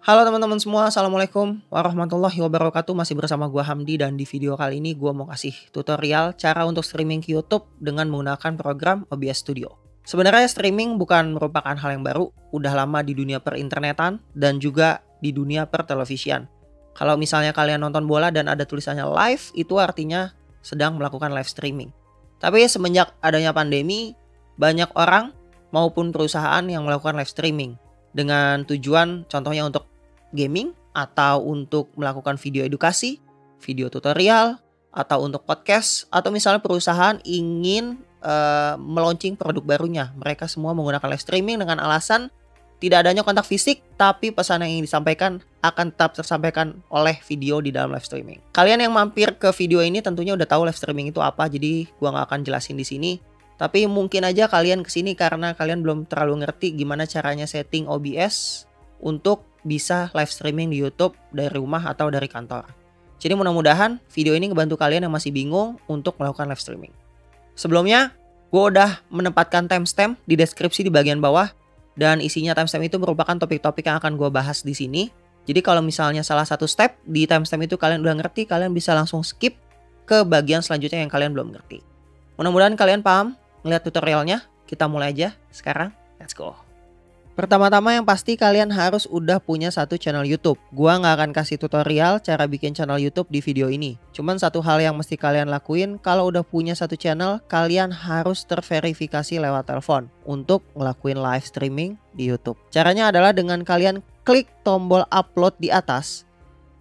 Halo teman-teman semua, Assalamualaikum warahmatullahi wabarakatuh. Masih bersama gua Hamdi dan di video kali ini gua mau kasih tutorial cara untuk streaming ke YouTube dengan menggunakan program OBS Studio. Sebenarnya streaming bukan merupakan hal yang baru, udah lama di dunia perinternetan dan juga di dunia pertelevisian. Kalau misalnya kalian nonton bola dan ada tulisannya live, itu artinya sedang melakukan live streaming. Tapi semenjak adanya pandemi, banyak orang maupun perusahaan yang melakukan live streaming dengan tujuan contohnya untuk gaming atau untuk melakukan video edukasi, video tutorial, atau untuk podcast, atau misalnya perusahaan ingin meluncing produk barunya. Mereka semua menggunakan live streaming dengan alasan tidak adanya kontak fisik, tapi pesan yang ingin disampaikan akan tetap tersampaikan oleh video di dalam live streaming. Kalian yang mampir ke video ini tentunya udah tahu live streaming itu apa, jadi gua nggak akan jelasin di sini. Tapi mungkin aja kalian kesini karena kalian belum terlalu ngerti gimana caranya setting OBS untuk bisa live streaming di YouTube dari rumah atau dari kantor. Jadi mudah-mudahan video ini ngebantu kalian yang masih bingung untuk melakukan live streaming. Sebelumnya, gue udah menempatkan timestamp di deskripsi di bagian bawah dan isinya timestamp itu merupakan topik-topik yang akan gue bahas di sini. Jadi kalau misalnya salah satu step di timestamp itu kalian udah ngerti, kalian bisa langsung skip ke bagian selanjutnya yang kalian belum ngerti. Mudah-mudahan kalian paham ngeliat tutorialnya. Kita mulai aja sekarang. Let's go. Pertama-tama yang pasti kalian harus udah punya satu channel YouTube. Gua nggak akan kasih tutorial cara bikin channel YouTube di video ini. Cuman satu hal yang mesti kalian lakuin, kalau udah punya satu channel, kalian harus terverifikasi lewat telepon untuk ngelakuin live streaming di YouTube. Caranya adalah dengan kalian klik tombol upload di atas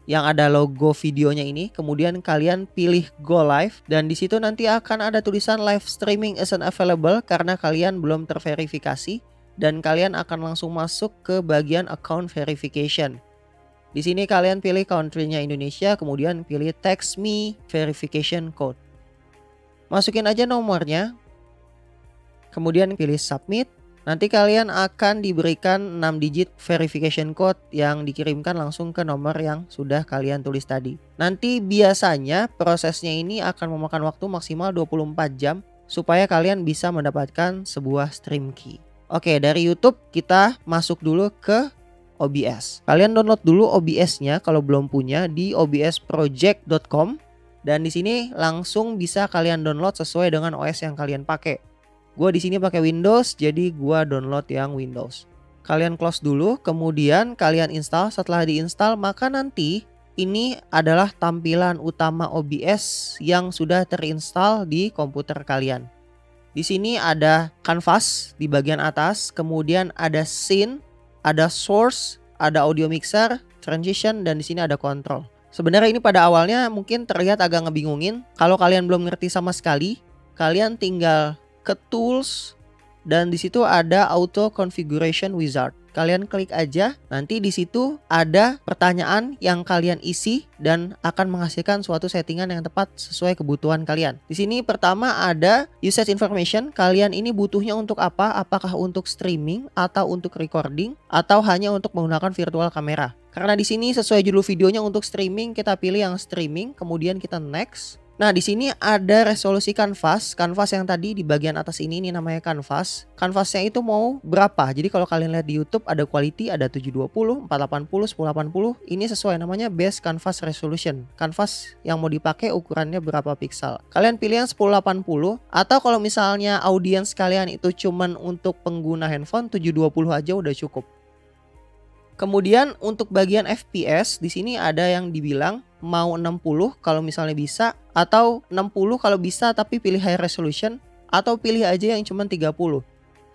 yang ada logo videonya ini, kemudian kalian pilih Go Live dan di situ nanti akan ada tulisan live streaming isn't available karena kalian belum terverifikasi. Dan kalian akan langsung masuk ke bagian account verification. Di sini kalian pilih country-nya Indonesia, kemudian pilih text me verification code. Masukin aja nomornya. Kemudian pilih submit. Nanti kalian akan diberikan 6 digit verification code yang dikirimkan langsung ke nomor yang sudah kalian tulis tadi. Nanti biasanya prosesnya ini akan memakan waktu maksimal 24 jam supaya kalian bisa mendapatkan sebuah stream key. Oke, dari YouTube kita masuk dulu ke OBS. Kalian download dulu OBS-nya kalau belum punya di obsproject.com dan di sini langsung bisa kalian download sesuai dengan OS yang kalian pakai. Gua di sini pakai Windows, jadi gua download yang Windows. Kalian close dulu, kemudian kalian install. Setelah diinstal, maka nanti ini adalah tampilan utama OBS yang sudah terinstall di komputer kalian. Di sini ada canvas di bagian atas, kemudian ada scene, ada source, ada audio mixer, transition, dan di sini ada control. Sebenarnya ini pada awalnya mungkin terlihat agak ngebingungin. Kalau kalian belum ngerti sama sekali, kalian tinggal ke tools dan di situ ada auto configuration wizard. Kalian klik aja, nanti di situ ada pertanyaan yang kalian isi dan akan menghasilkan suatu settingan yang tepat sesuai kebutuhan kalian. Di sini pertama ada usage information, kalian ini butuhnya untuk apa? Apakah untuk streaming atau untuk recording atau hanya untuk menggunakan virtual kamera? Karena di sini sesuai judul videonya untuk streaming, kita pilih yang streaming, kemudian kita next. Nah, di sini ada resolusi kanvas. Kanvas yang tadi di bagian atas ini namanya kanvas. Kanvasnya itu mau berapa? Jadi kalau kalian lihat di YouTube ada quality, ada 720, 480, 1080. Ini sesuai namanya base canvas resolution. Kanvas yang mau dipakai ukurannya berapa piksel. Kalian pilih yang 1080 atau kalau misalnya audiens kalian itu cuman untuk pengguna handphone, 720 aja udah cukup. Kemudian untuk bagian FPS di sini ada yang dibilang mau 60 kalau misalnya bisa atau 60 kalau bisa tapi pilih high resolution atau pilih aja yang cuma 30.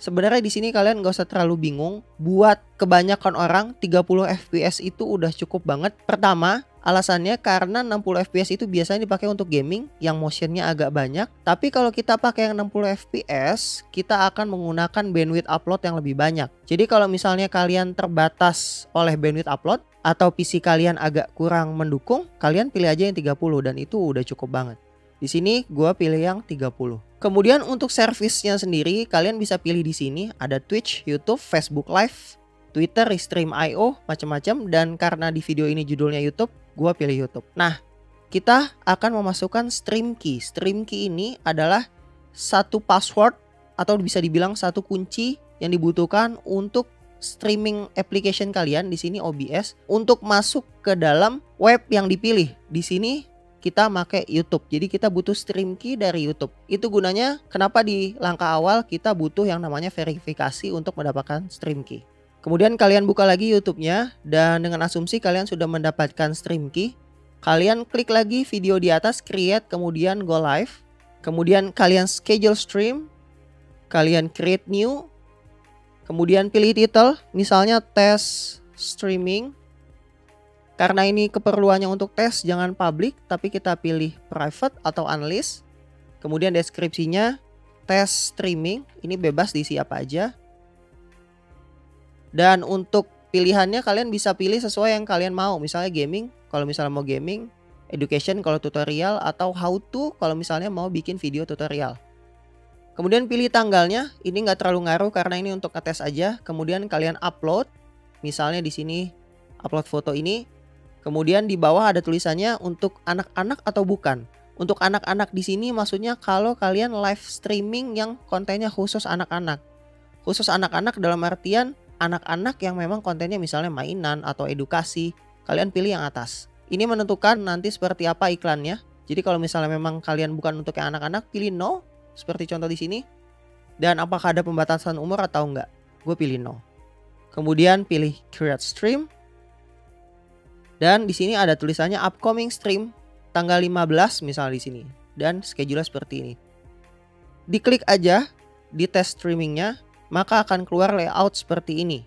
Sebenarnya di sini kalian gak usah terlalu bingung. Buat kebanyakan orang 30 FPS itu udah cukup banget. Pertama, alasannya karena 60 FPS itu biasanya dipakai untuk gaming yang motionnya agak banyak. Tapi kalau kita pakai yang 60 FPS, kita akan menggunakan bandwidth upload yang lebih banyak. Jadi kalau misalnya kalian terbatas oleh bandwidth upload atau PC kalian agak kurang mendukung, kalian pilih aja yang 30 dan itu udah cukup banget. Di sini gua pilih yang 30. Kemudian untuk servisnya sendiri kalian bisa pilih di sini ada Twitch, YouTube, Facebook Live, Twitter, Restream.io, macam-macam, dan karena di video ini judulnya YouTube, gua pilih YouTube. Nah, kita akan memasukkan stream key. Stream key ini adalah satu password atau bisa dibilang satu kunci yang dibutuhkan untuk streaming application kalian di sini OBS untuk masuk ke dalam web yang dipilih. Di sini kita pakai YouTube. Jadi kita butuh stream key dari YouTube. Itu gunanya kenapa di langkah awal kita butuh yang namanya verifikasi untuk mendapatkan stream key. Kemudian kalian buka lagi YouTube-nya dan dengan asumsi kalian sudah mendapatkan stream key, kalian klik lagi video di atas create, kemudian go live. Kemudian kalian schedule stream. Kalian create new, kemudian pilih title, misalnya tes streaming. Karena ini keperluannya untuk tes, jangan public, tapi kita pilih private atau unlist. Kemudian deskripsinya tes streaming, ini bebas diisi apa aja. Dan untuk pilihannya kalian bisa pilih sesuai yang kalian mau, misalnya gaming, kalau misalnya mau gaming, education kalau tutorial, atau how to kalau misalnya mau bikin video tutorial. Kemudian pilih tanggalnya, ini nggak terlalu ngaruh karena ini untuk ngetes aja. Kemudian kalian upload, misalnya di sini upload foto ini. Kemudian di bawah ada tulisannya untuk anak-anak atau bukan. Untuk anak-anak di sini maksudnya kalau kalian live streaming yang kontennya khusus anak-anak. Khusus anak-anak dalam artian anak-anak yang memang kontennya misalnya mainan atau edukasi, kalian pilih yang atas. Ini menentukan nanti seperti apa iklannya. Jadi kalau misalnya memang kalian bukan untuk yang anak-anak, pilih no. Seperti contoh di sini. Dan apakah ada pembatasan umur atau enggak? Gue pilih no. Kemudian pilih create stream. Dan di sini ada tulisannya upcoming stream tanggal 15 misalnya di sini. Dan schedule seperti ini. Diklik aja di tes streamingnya, maka akan keluar layout seperti ini.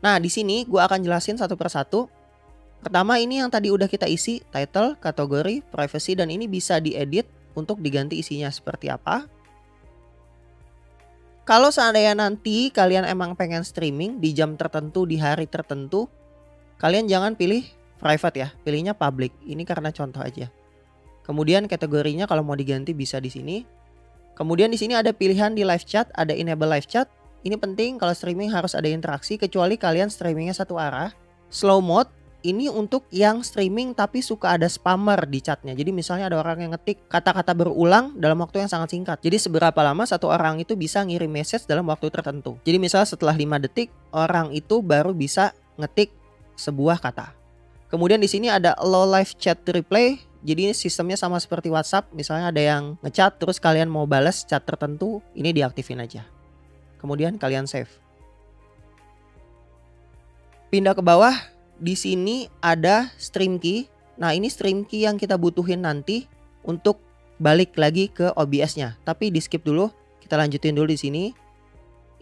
Nah, di sini gue akan jelasin satu persatu. Pertama ini yang tadi udah kita isi, title, kategori, privacy, dan ini bisa diedit untuk diganti isinya seperti apa. Kalau seandainya nanti kalian emang pengen streaming di jam tertentu, di hari tertentu, kalian jangan pilih private ya, pilihnya public. Ini karena contoh aja. Kemudian kategorinya kalau mau diganti bisa di sini. Kemudian di sini ada pilihan di live chat, ada enable live chat. Ini penting kalau streaming harus ada interaksi kecuali kalian streamingnya satu arah. Slow mode. Ini untuk yang streaming tapi suka ada spammer di chatnya. Jadi misalnya ada orang yang ngetik kata-kata berulang dalam waktu yang sangat singkat. Jadi seberapa lama satu orang itu bisa ngirim message dalam waktu tertentu. Jadi misalnya setelah 5 detik orang itu baru bisa ngetik sebuah kata. Kemudian di sini ada allow live chat replay. Jadi ini sistemnya sama seperti WhatsApp. Misalnya ada yang ngechat terus kalian mau balas chat tertentu, ini diaktifin aja. Kemudian kalian save. Pindah ke bawah. Di sini ada stream key. Nah, ini stream key yang kita butuhin nanti untuk balik lagi ke OBS-nya. Tapi di skip dulu. Kita lanjutin dulu di sini.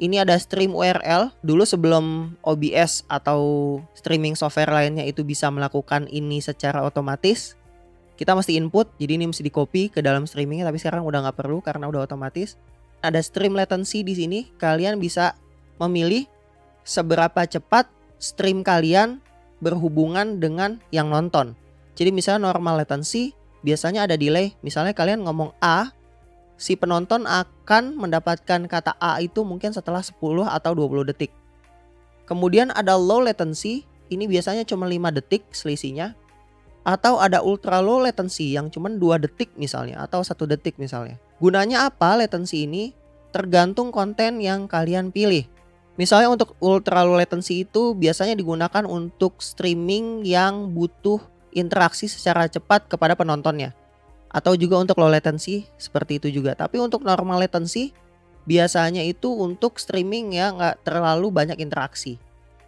Ini ada stream URL. Dulu sebelum OBS atau streaming software lainnya itu bisa melakukan ini secara otomatis, kita mesti input. Jadi ini mesti di copy ke dalam streamingnya. Tapi sekarang udah nggak perlu karena udah otomatis. Ada stream latency di sini. Kalian bisa memilih seberapa cepat stream kalian berhubungan dengan yang nonton. Jadi misalnya normal latency biasanya ada delay. Misalnya kalian ngomong A, si penonton akan mendapatkan kata A itu mungkin setelah 10 atau 20 detik. Kemudian ada low latency, ini biasanya cuma 5 detik selisihnya. Atau ada ultra low latency yang cuma 2 detik misalnya atau 1 detik misalnya. Gunanya apa latency ini? Tergantung konten yang kalian pilih. Misalnya untuk ultra low latency itu biasanya digunakan untuk streaming yang butuh interaksi secara cepat kepada penontonnya. Atau juga untuk low latency seperti itu juga. Tapi untuk normal latency biasanya itu untuk streaming yang nggak terlalu banyak interaksi.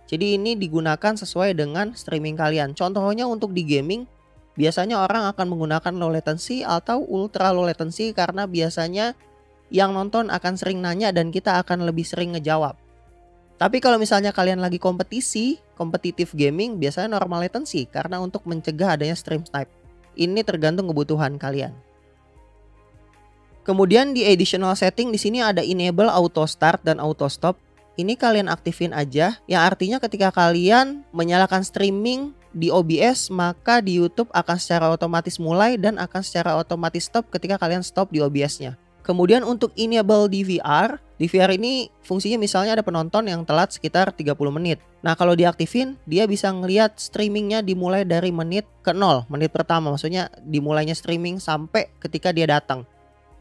Jadi ini digunakan sesuai dengan streaming kalian. Contohnya untuk di gaming biasanya orang akan menggunakan low latency atau ultra low latency karena biasanya yang nonton akan sering nanya dan kita akan lebih sering ngejawab. Tapi kalau misalnya kalian lagi kompetitif gaming, biasanya normal latency karena untuk mencegah adanya stream snipe. Ini tergantung kebutuhan kalian. Kemudian di additional setting di sini ada enable auto start dan auto stop. Ini kalian aktifin aja, yang artinya ketika kalian menyalakan streaming di OBS, maka di YouTube akan secara otomatis mulai dan akan secara otomatis stop ketika kalian stop di OBS-nya. Kemudian untuk enable DVR ini fungsinya misalnya ada penonton yang telat sekitar 30 menit. Nah kalau diaktifin dia bisa ngelihat streamingnya dimulai dari menit ke 0, menit pertama. Maksudnya dimulainya streaming sampai ketika dia datang.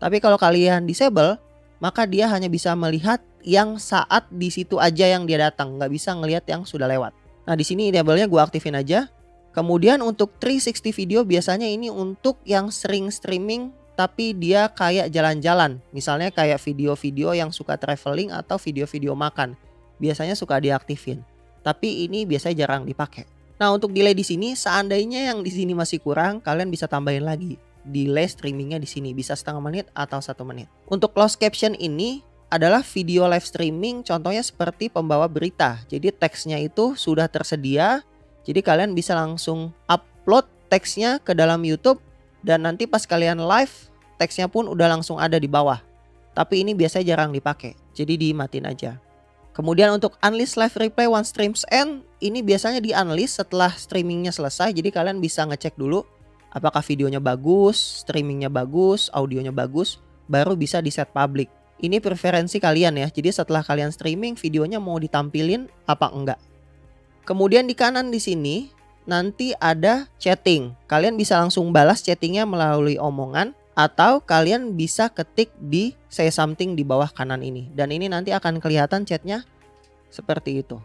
Tapi kalau kalian disable, maka dia hanya bisa melihat yang saat di situ aja yang dia datang, nggak bisa ngelihat yang sudah lewat. Nah di sini enable-nya gue aktifin aja. Kemudian untuk 360 video biasanya ini untuk yang sering streaming tapi dia kayak jalan-jalan. Misalnya kayak video-video yang suka traveling atau video-video makan. Biasanya suka diaktifin. Tapi ini biasanya jarang dipakai. Nah untuk delay di sini, seandainya yang di sini masih kurang, kalian bisa tambahin lagi. Delay streamingnya di sini bisa setengah menit atau 1 menit. Untuk closed caption ini adalah video live streaming, contohnya seperti pembawa berita. Jadi teksnya itu sudah tersedia. Jadi kalian bisa langsung upload teksnya ke dalam YouTube dan nanti pas kalian live teksnya pun udah langsung ada di bawah. Tapi ini biasanya jarang dipakai. Jadi dimatiin aja. Kemudian untuk unlist live replay once streams end, ini biasanya di unlist setelah streamingnya selesai. Jadi kalian bisa ngecek dulu apakah videonya bagus, streamingnya bagus, audionya bagus, baru bisa di set public. Ini preferensi kalian ya. Jadi setelah kalian streaming videonya mau ditampilin apa enggak. Kemudian di kanan di sini nanti ada chatting. Kalian bisa langsung balas chattingnya melalui omongan atau kalian bisa ketik di say something di bawah kanan ini. Dan ini nanti akan kelihatan chatnya seperti itu.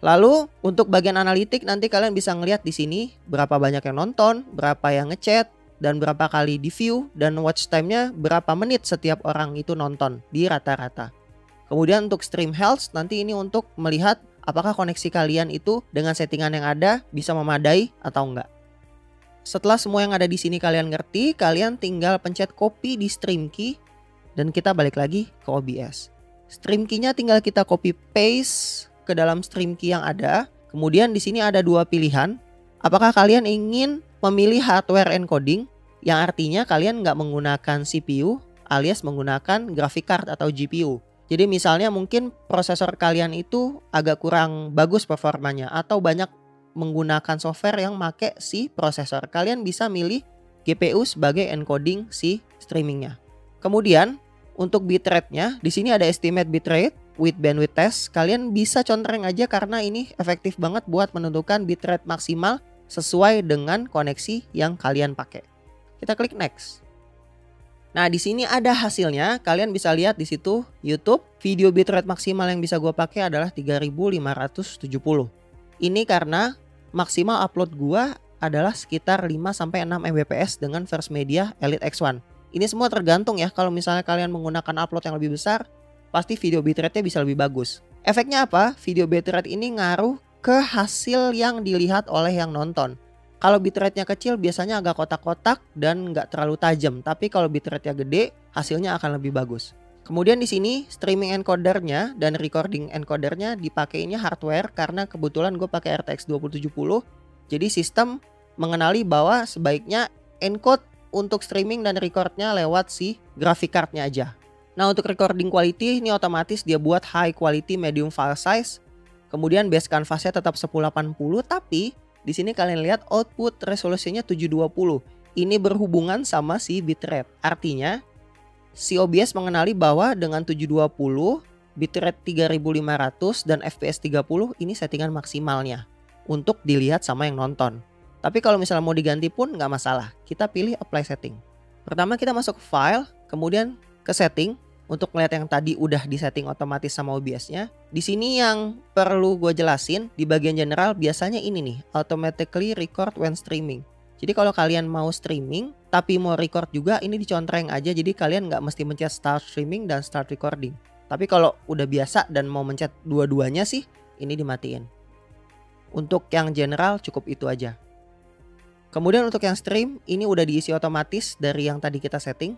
Lalu untuk bagian analitik nanti kalian bisa ngelihat di sini berapa banyak yang nonton, berapa yang ngechat, dan berapa kali di view, dan watch time-nya berapa menit setiap orang itu nonton di rata-rata. Kemudian untuk stream health nanti ini untuk melihat apakah koneksi kalian itu dengan settingan yang ada bisa memadai atau enggak. Setelah semua yang ada di sini kalian ngerti, kalian tinggal pencet copy di stream key dan kita balik lagi ke OBS. Stream key-nya tinggal kita copy paste ke dalam stream key yang ada. Kemudian di sini ada dua pilihan. Apakah kalian ingin memilih hardware encoding, yang artinya kalian nggak menggunakan CPU alias menggunakan graphic card atau GPU. Jadi misalnya mungkin prosesor kalian itu agak kurang bagus performanya atau banyak menggunakan software yang make si prosesor. Kalian bisa milih GPU sebagai encoding si streamingnya. Kemudian untuk bitrate-nya di sini ada estimate bitrate with bandwidth test. Kalian bisa contreng aja karena ini efektif banget buat menentukan bitrate maksimal sesuai dengan koneksi yang kalian pakai. Kita klik next. Nah, di sini ada hasilnya. Kalian bisa lihat di situ YouTube. Video bitrate maksimal yang bisa gue pakai adalah 3570. Ini karena maksimal upload gue adalah sekitar 5-6 Mbps dengan First Media Elite X1. Ini semua tergantung ya. Kalau misalnya kalian menggunakan upload yang lebih besar, pasti video bitrate-nya bisa lebih bagus. Efeknya apa? Video bitrate ini ngaruh ke hasil yang dilihat oleh yang nonton. Kalau bitrate-nya kecil biasanya agak kotak-kotak dan nggak terlalu tajam. Tapi kalau bitrate-nya gede, hasilnya akan lebih bagus. Kemudian di sini streaming encodernya dan recording encodernya dipakainya hardware karena kebetulan gue pakai RTX 2070. Jadi sistem mengenali bahwa sebaiknya encode untuk streaming dan recordnya lewat si graphic card-nya aja. Nah untuk recording quality ini otomatis dia buat high quality medium file size. Kemudian base canvasnya tetap 1080 tapi di sini kalian lihat output resolusinya 720. Ini berhubungan sama si bitrate. Artinya si OBS mengenali bahwa dengan 720, bitrate 3500 dan FPS 30 ini settingan maksimalnya untuk dilihat sama yang nonton. Tapi kalau misalnya mau diganti pun nggak masalah. Kita pilih apply setting. Pertama kita masuk ke file, kemudian ke setting. Untuk melihat yang tadi udah disetting otomatis sama OBS-nya. Di sini yang perlu gue jelasin di bagian general biasanya ini nih, automatically record when streaming. Jadi kalau kalian mau streaming tapi mau record juga ini dicontreng aja. Jadi kalian nggak mesti mencet start streaming dan start recording. Tapi kalau udah biasa dan mau mencet dua-duanya sih ini dimatiin. Untuk yang general cukup itu aja. Kemudian untuk yang stream ini udah diisi otomatis dari yang tadi kita setting.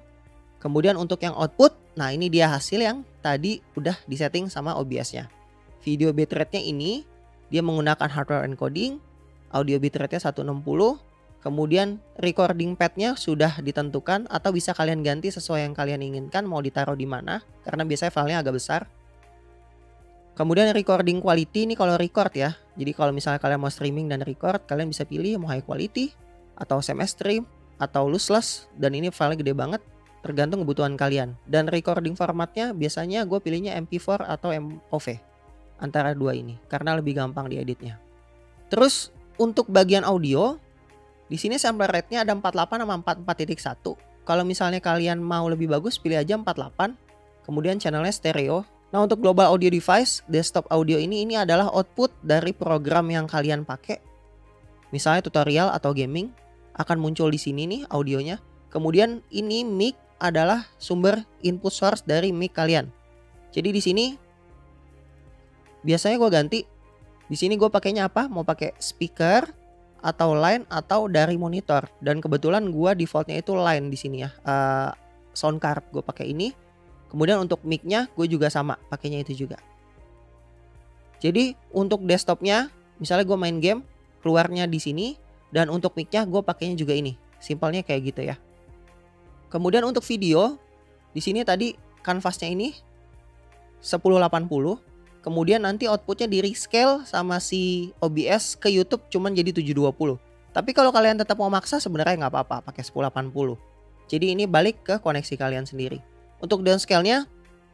Kemudian untuk yang output, nah ini dia hasil yang tadi udah disetting sama OBS-nya. Video bitrate-nya ini dia menggunakan hardware encoding, audio bitrate-nya 160, kemudian recording pad-nya sudah ditentukan atau bisa kalian ganti sesuai yang kalian inginkan mau ditaruh di mana karena biasanya filenya agak besar. Kemudian recording quality ini kalau record ya. Jadi kalau misalnya kalian mau streaming dan record, kalian bisa pilih mau high quality atau semi stream atau lossless dan ini filenya gede banget. Tergantung kebutuhan kalian. Dan recording formatnya biasanya gue pilihnya MP4 atau MOV. Antara dua ini. Karena lebih gampang dieditnya. Terus untuk bagian audio. Di sini sampler rate-nya ada 48 sama 44.1. Kalau misalnya kalian mau lebih bagus pilih aja 48. kemudian channelnya stereo. Nah, untuk global audio device, desktop audio ini adalah output dari program yang kalian pakai. Misalnya tutorial atau gaming akan muncul di sini nih audionya. Kemudian ini mic adalah sumber input source dari mic kalian. Jadi di sini biasanya gue ganti. Di sini gue pakainya apa? Mau pakai speaker atau line atau dari monitor. Dan kebetulan gue defaultnya itu line di sini ya. Sound card gue pakai ini. Kemudian untuk mic-nya gue juga sama, pakainya itu juga. Jadi untuk desktopnya, misalnya gue main game, keluarnya di sini. Dan untuk mic-nya gue pakainya juga ini. Simpelnya kayak gitu ya. Kemudian untuk video, di sini tadi kanvasnya ini 1080. Kemudian nanti outputnya di rescale sama si OBS ke YouTube cuman jadi 720. Tapi kalau kalian tetap mau maksa sebenarnya nggak apa-apa pakai 1080. Jadi ini balik ke koneksi kalian sendiri. Untuk downscale-nya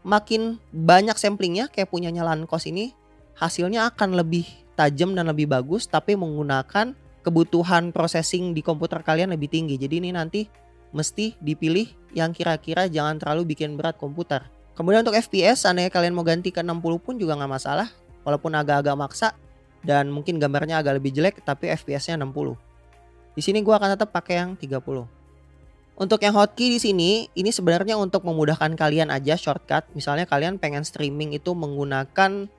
makin banyak samplingnya kayak punyanya Lancos ini, hasilnya akan lebih tajam dan lebih bagus tapi menggunakan kebutuhan processing di komputer kalian lebih tinggi. Jadi ini nanti mesti dipilih yang kira-kira jangan terlalu bikin berat komputer. Kemudian untuk FPS, seandainya kalian mau ganti ke 60 pun juga nggak masalah. Walaupun agak-agak maksa dan mungkin gambarnya agak lebih jelek tapi FPS-nya 60. Di sini gua akan tetap pakai yang 30. Untuk yang hotkey di sini, ini sebenarnya untuk memudahkan kalian aja shortcut. Misalnya kalian pengen streaming itu menggunakan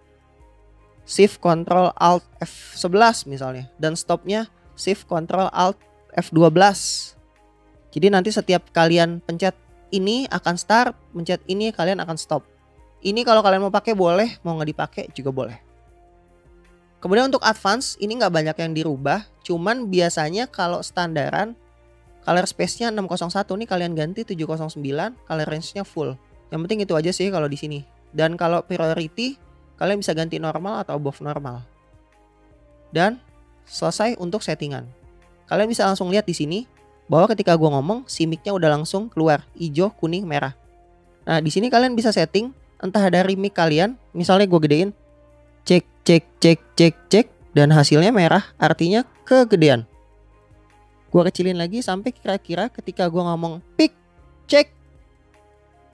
Shift Ctrl Alt F11 misalnya, dan stopnya Shift Ctrl Alt F12. Jadi nanti setiap kalian pencet ini akan start, pencet ini kalian akan stop. Ini kalau kalian mau pakai boleh, mau nggak dipakai juga boleh. Kemudian untuk advance ini nggak banyak yang dirubah, cuman biasanya kalau standaran color space-nya 601 nih kalian ganti 709, color range-nya full. Yang penting itu aja sih kalau di sini. Dan kalau priority kalian bisa ganti normal atau above normal. Dan selesai untuk settingan. Kalian bisa langsung lihat di sini bahwa ketika gua ngomong si mic-nya udah langsung keluar hijau, kuning, merah. Nah, di sini kalian bisa setting entah dari mic kalian, misalnya gua gedein cek cek cek cek cek dan hasilnya merah, artinya kegedean. Gua kecilin lagi sampai kira-kira ketika gua ngomong pick cek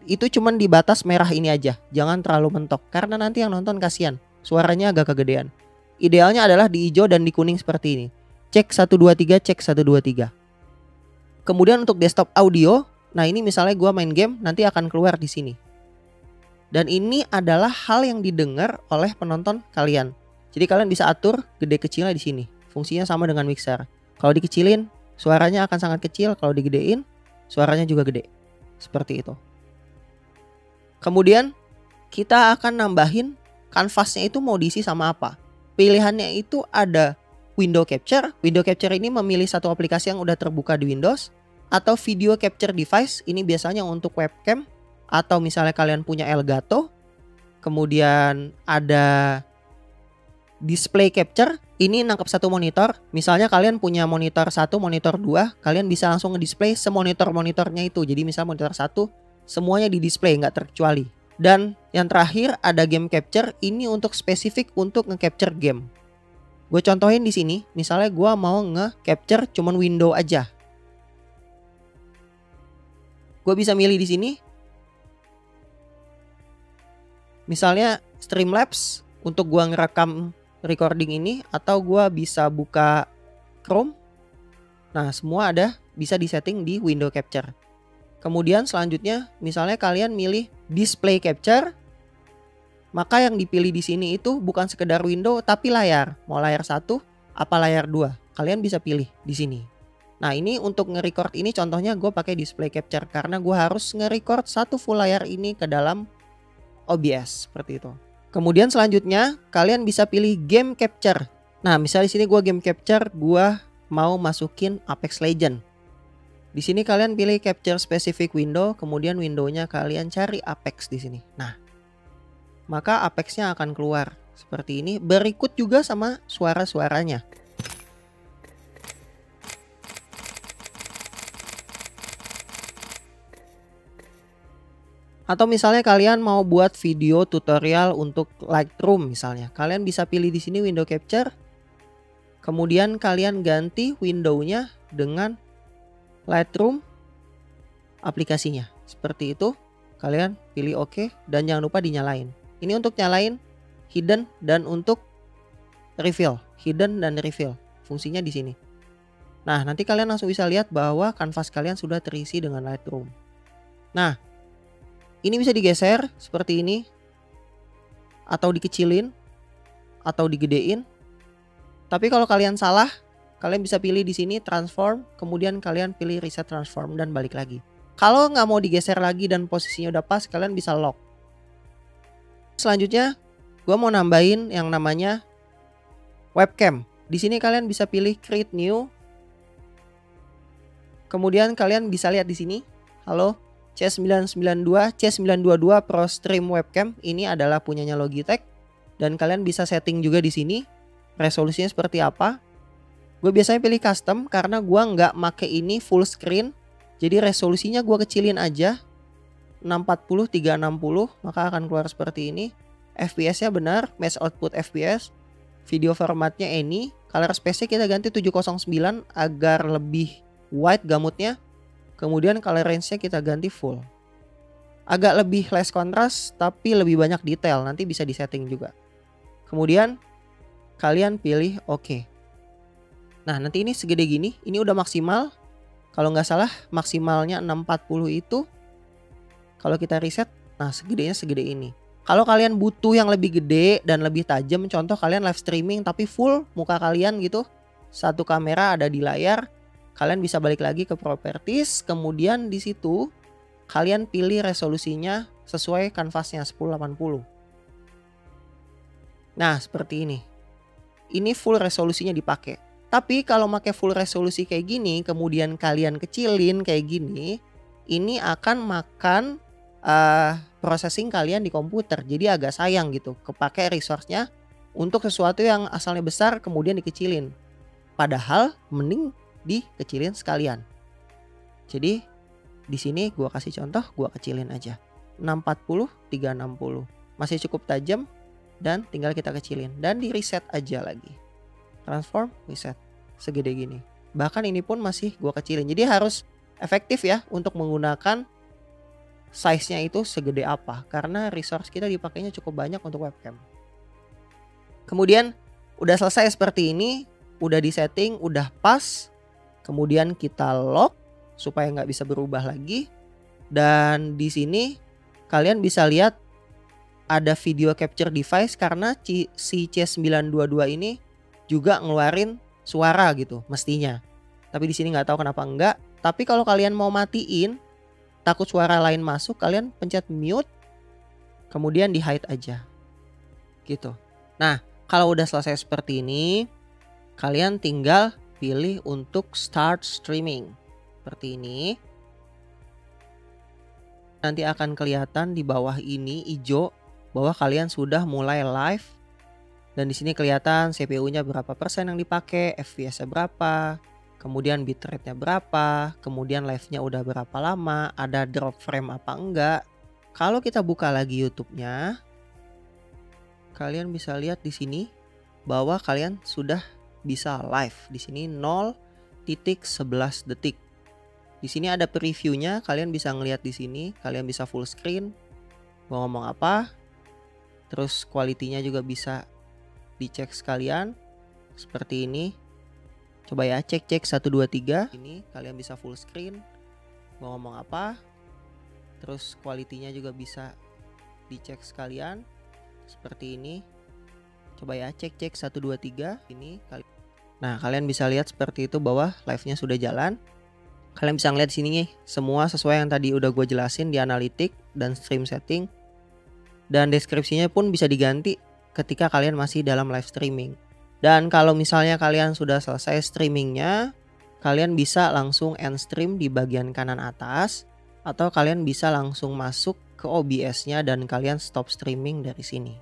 itu cuman di batas merah ini aja. Jangan terlalu mentok karena nanti yang nonton kasihan, suaranya agak kegedean. Idealnya adalah di hijau dan di kuning seperti ini. Cek 123, cek 123. Kemudian untuk desktop audio, nah ini misalnya gua main game nanti akan keluar di sini. Dan ini adalah hal yang didengar oleh penonton kalian. Jadi kalian bisa atur gede kecilnya di sini. Fungsinya sama dengan mixer. Kalau dikecilin suaranya akan sangat kecil, kalau digedein suaranya juga gede. Seperti itu. Kemudian kita akan nambahin kanvasnya itu mau diisi sama apa. Pilihannya itu ada window capture. Window capture ini memilih satu aplikasi yang udah terbuka di Windows. Atau video capture device, ini biasanya untuk webcam. Atau misalnya kalian punya Elgato. Kemudian ada display capture, ini nangkep satu monitor. Misalnya kalian punya monitor 1, monitor 2, kalian bisa langsung nge-display semonitor-monitornya itu. Jadi misalnya monitor 1 semuanya di-display nggak terkecuali. Dan yang terakhir ada game capture, ini untuk spesifik untuk nge-capture game. Gue contohin di sini, misalnya gue mau nge-capture cuman window aja. Gue bisa milih di sini. Misalnya Streamlabs untuk gue ngerekam recording ini, atau gua bisa buka Chrome. Nah, semua ada bisa disetting di window capture. Kemudian selanjutnya misalnya kalian milih display capture, maka yang dipilih di sini itu bukan sekedar window tapi layar. Mau layar 1 apa layar 2, kalian bisa pilih di sini. Nah, ini untuk nge-record ini contohnya gue pakai display capture karena gue harus nge-record satu full layar ini ke dalam OBS seperti itu. Kemudian selanjutnya kalian bisa pilih game capture. Nah, misalnya di sini gua game capture, gua mau masukin Apex Legends. Di sini kalian pilih capture specific window, kemudian windownya kalian cari Apex di sini. Nah, maka Apex-nya akan keluar seperti ini, berikut juga sama suara-suaranya. Atau misalnya kalian mau buat video tutorial untuk Lightroom misalnya. Kalian bisa pilih di sini window capture. Kemudian kalian ganti windownya dengan Lightroom aplikasinya. Seperti itu. kalian pilih oke dan jangan lupa dinyalain. Ini untuk nyalain hidden dan untuk reveal. Hidden dan reveal. Fungsinya di sini. Nah, nanti kalian langsung bisa lihat bahwa kanvas kalian sudah terisi dengan Lightroom. Nah, ini bisa digeser seperti ini, atau dikecilin, atau digedein. Tapi kalau kalian salah, kalian bisa pilih di sini transform, kemudian kalian pilih reset transform dan balik lagi. Kalau nggak mau digeser lagi dan posisinya udah pas, kalian bisa lock. Selanjutnya, gue mau nambahin yang namanya webcam. Di sini kalian bisa pilih create new. Kemudian kalian bisa lihat di sini, halo C992, C922 Pro Stream Webcam. Ini adalah punyanya Logitech. Dan kalian bisa setting juga di sini resolusinya seperti apa. Gue biasanya pilih custom karena gue nggak make ini full screen. Jadi resolusinya gue kecilin aja 640 360, maka akan keluar seperti ini. FPS-nya benar, match output FPS. Video formatnya ini, color space-nya kita ganti 709 agar lebih wide gamutnya. Kemudian color range-nya kita ganti full. Agak lebih less kontras tapi lebih banyak detail, nanti bisa disetting juga. Kemudian kalian pilih oke. Nah, nanti ini segede gini, ini udah maksimal. Kalau nggak salah maksimalnya 640 itu. Kalau kita reset, nah segedenya segede ini. Kalau kalian butuh yang lebih gede dan lebih tajam, contoh kalian live streaming tapi full muka kalian gitu, satu kamera ada di layar, kalian bisa balik lagi ke properties, kemudian di situ kalian pilih resolusinya sesuai kanvasnya 1080. Nah, seperti ini. Ini full resolusinya dipakai. Tapi kalau pakai full resolusi kayak gini, kemudian kalian kecilin kayak gini, ini akan makan processing kalian di komputer. Jadi agak sayang gitu, kepake resource-nya untuk sesuatu yang asalnya besar kemudian dikecilin. Padahal mending dikecilin sekalian. Jadi di sini gua kasih contoh, gua kecilin aja. 640 360. Masih cukup tajam dan tinggal kita kecilin dan di reset aja lagi. Transform, reset, segede gini. Bahkan ini pun masih gua kecilin. Jadi harus efektif ya untuk menggunakan size-nya itu segede apa. Karena resource kita dipakainya cukup banyak untuk webcam. Kemudian udah selesai seperti ini. Udah di setting, udah pas. Kemudian kita lock supaya nggak bisa berubah lagi. Dan di sini kalian bisa lihat ada video capture device karena si C922 ini juga ngeluarin suara gitu mestinya. Tapi di sini nggak tahu kenapa enggak. Tapi kalau kalian mau matiin, takut suara lain masuk, kalian pencet mute, kemudian di hide aja, gitu. Nah, kalau udah selesai seperti ini, kalian tinggal pilih untuk start streaming, seperti ini. Nanti akan kelihatan di bawah ini hijau bahwa kalian sudah mulai live. Dan di sini kelihatan CPU-nya berapa persen yang dipakai, FPS-nya berapa, kemudian bitrate-nya berapa, kemudian live-nya udah berapa lama, ada drop frame apa enggak. Kalau kita buka lagi YouTube-nya, kalian bisa lihat di sini bahwa kalian sudah bisa live. Di sini 0.11 detik. Di sini ada preview-nya, kalian bisa ngelihat di sini, kalian bisa full screen. Mau ngomong apa? Terus quality-nya juga bisa dicek sekalian seperti ini. Coba ya, cek 1 2 3. Ini kalian bisa full screen. Mau ngomong apa? Terus quality-nya juga bisa dicek sekalian seperti ini. Coba ya, cek 1 2 3. Ini Nah, kalian bisa lihat seperti itu bahwa live-nya sudah jalan. Kalian bisa ngeliat di sini nih, semua sesuai yang tadi udah gue jelasin di analitik dan stream setting. Dan deskripsinya pun bisa diganti ketika kalian masih dalam live streaming. Dan kalau misalnya kalian sudah selesai streamingnya, kalian bisa langsung end stream di bagian kanan atas, atau kalian bisa langsung masuk ke OBS-nya dan kalian stop streaming dari sini.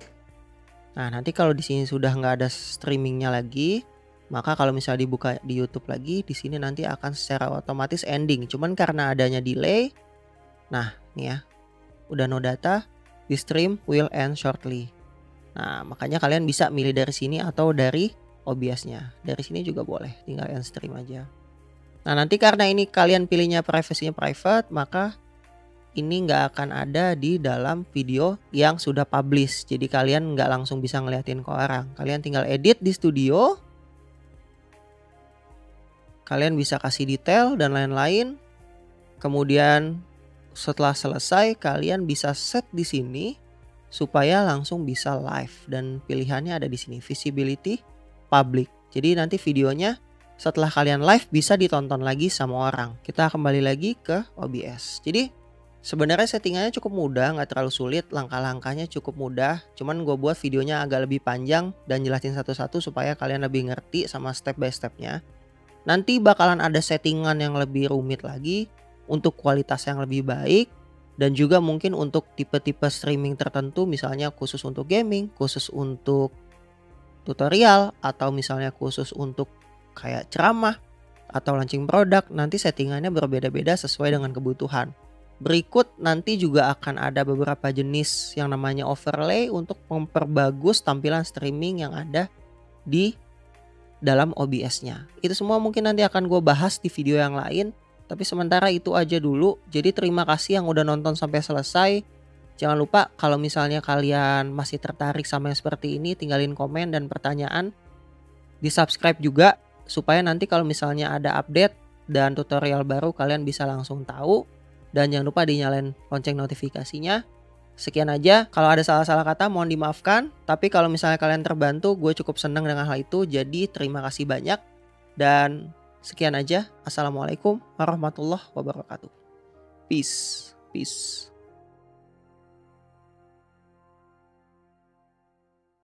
Nah, nanti kalau di sini sudah nggak ada streamingnya lagi, maka kalau misalnya dibuka di YouTube lagi, di sini nanti akan secara otomatis ending. Cuman karena adanya delay, nah nih ya, udah no data, the stream will end shortly. Nah, makanya kalian bisa milih dari sini atau dari OBS-nya. Dari sini juga boleh, tinggal end stream aja. Nah, nanti karena ini kalian pilihnya privacy-nya private, maka ini nggak akan ada di dalam video yang sudah publish. Jadi kalian nggak langsung bisa ngeliatin ke orang. Kalian tinggal edit di studio. Kalian bisa kasih detail dan lain-lain. Kemudian setelah selesai kalian bisa set di sini supaya langsung bisa live, dan pilihannya ada di sini, visibility public. Jadi nanti videonya setelah kalian live bisa ditonton lagi sama orang. Kita kembali lagi ke OBS. Jadi sebenarnya settingannya cukup mudah, nggak terlalu sulit, langkah-langkahnya cukup mudah. Cuman gue buat videonya agak lebih panjang dan jelasin satu-satu supaya kalian lebih ngerti sama step by stepnya. Nanti bakalan ada settingan yang lebih rumit lagi untuk kualitas yang lebih baik, dan juga mungkin untuk tipe-tipe streaming tertentu, misalnya khusus untuk gaming, khusus untuk tutorial, atau misalnya khusus untuk kayak ceramah atau launching produk. Nanti settingannya berbeda-beda sesuai dengan kebutuhan. Berikut nanti juga akan ada beberapa jenis yang namanya overlay untuk memperbagus tampilan streaming yang ada di dalam OBS-nya. Itu semua mungkin nanti akan gue bahas di video yang lain. Tapi sementara itu aja dulu. Jadi terima kasih yang udah nonton sampai selesai. Jangan lupa kalau misalnya kalian masih tertarik sama yang seperti ini, tinggalin komen dan pertanyaan. Di subscribe juga supaya nanti kalau misalnya ada update dan tutorial baru kalian bisa langsung tahu. Dan jangan lupa dinyalain lonceng notifikasinya. Sekian aja. Kalau ada salah-salah kata mohon dimaafkan. Tapi kalau misalnya kalian terbantu, gue cukup senang dengan hal itu. Jadi terima kasih banyak. Dan sekian aja. Assalamualaikum warahmatullahi wabarakatuh. Peace. Peace.